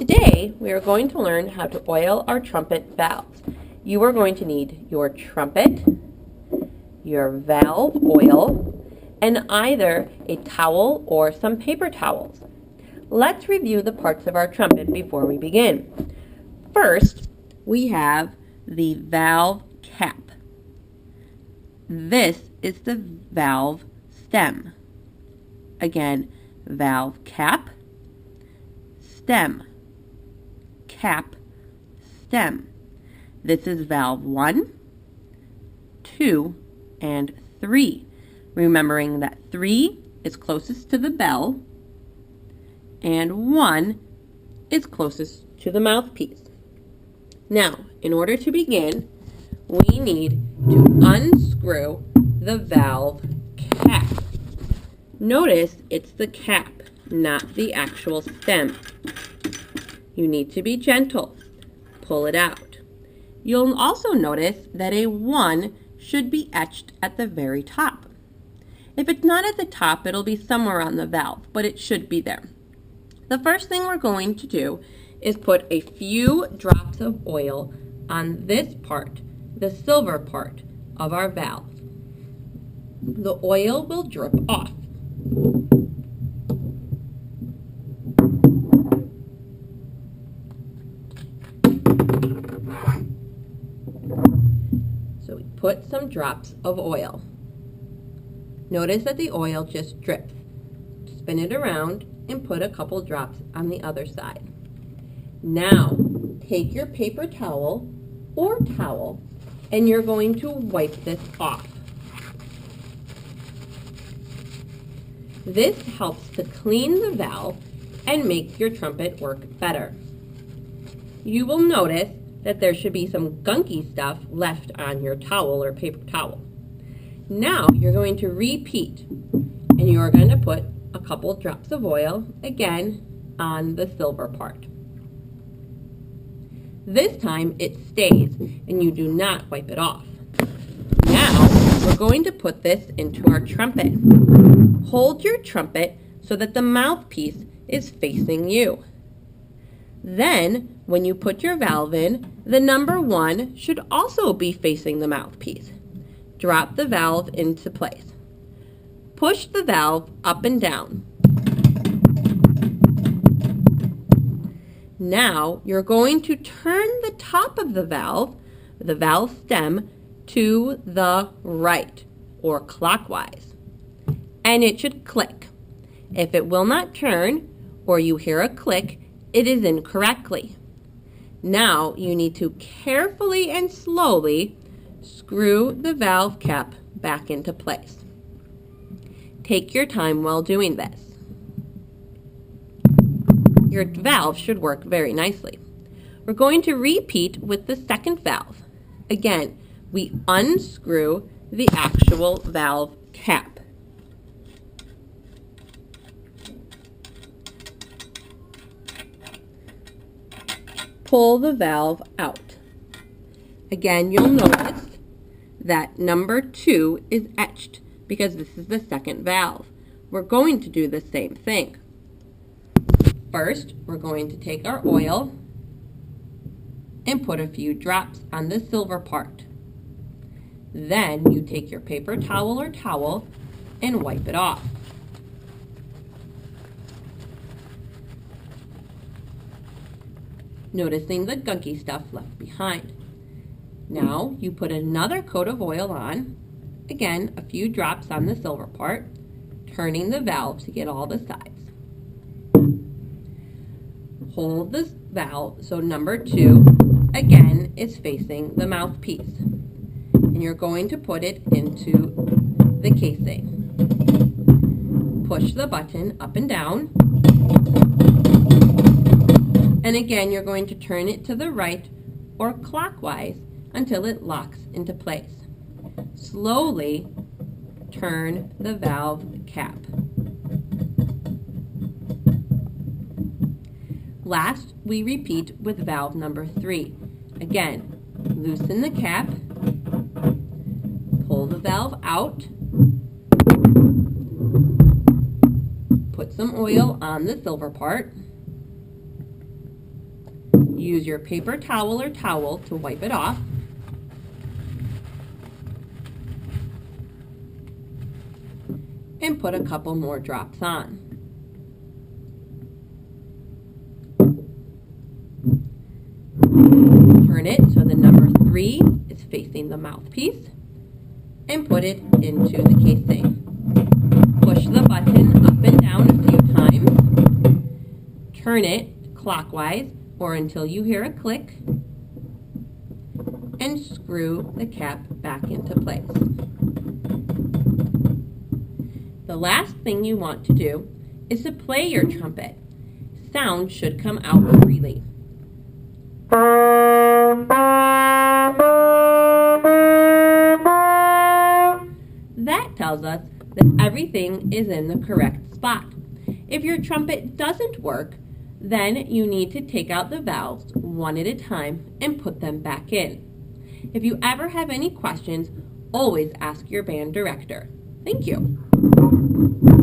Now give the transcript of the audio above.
Today, we are going to learn how to oil our trumpet valves. You are going to need your trumpet, your valve oil, and either a towel or some paper towels. Let's review the parts of our trumpet before we begin. First, we have the valve cap. This is the valve stem. Again, valve cap, stem, cap, stem. This is valve 1, 2, and 3. Remembering that 3 is closest to the bell and 1 is closest to the mouthpiece. Now, in order to begin, we need to unscrew the valve cap. Notice it's the cap, not the actual stem. You need to be gentle. Pull it out. You'll also notice that a 1 should be etched at the very top. If it's not at the top, it'll be somewhere on the valve, but it should be there. The first thing we're going to do is put a few drops of oil on this part, the silver part of our valve. The oil will drip off. So we put some drops of oil. Notice that the oil just drips. Spin it around and put a couple drops on the other side. Now, take your paper towel or towel and you're going to wipe this off. This helps to clean the valve and make your trumpet work better. You will notice that there should be some gunky stuff left on your towel or paper towel. Now you're going to repeat and you are going to put a couple drops of oil again on the silver part. This time it stays and you do not wipe it off. Now we're going to put this into our trumpet. Hold your trumpet so that the mouthpiece is facing you. Then, when you put your valve in, the number 1 should also be facing the mouthpiece. Drop the valve into place. Push the valve up and down. Now, you're going to turn the top of the valve stem, to the right, or clockwise. And it should click. If it will not turn, or you hear a click, it is incorrectly. Now you need to carefully and slowly screw the valve cap back into place. Take your time while doing this. Your valve should work very nicely. We're going to repeat with the second valve. Again, we unscrew the actual valve cap. Pull the valve out. Again, you'll notice that number 2 is etched because this is the second valve. We're going to do the same thing. First, we're going to take our oil and put a few drops on the silver part. Then you take your paper towel or towel and wipe it off. Noticing the gunky stuff left behind. Now you put another coat of oil on, again a few drops on the silver part, turning the valve to get all the sides. Hold the valve so number 2 again is facing the mouthpiece. And you're going to put it into the casing. Push the button up and down. And again, you're going to turn it to the right or clockwise until it locks into place. Slowly turn the valve cap. Last, we repeat with valve number 3. Again, loosen the cap, pull the valve out, put some oil on the silver part, Use your paper towel or towel to wipe it off. And put a couple more drops on. Turn it so the number 3 is facing the mouthpiece and put it into the casing. Push the button up and down a few times. Turn it clockwise or until you hear a click, and screw the cap back into place. The last thing you want to do is to play your trumpet. Sound should come out freely. That tells us that everything is in the correct spot. If your trumpet doesn't work, then you need to take out the valves one at a time and put them back in. If you ever have any questions, always ask your band director. Thank you.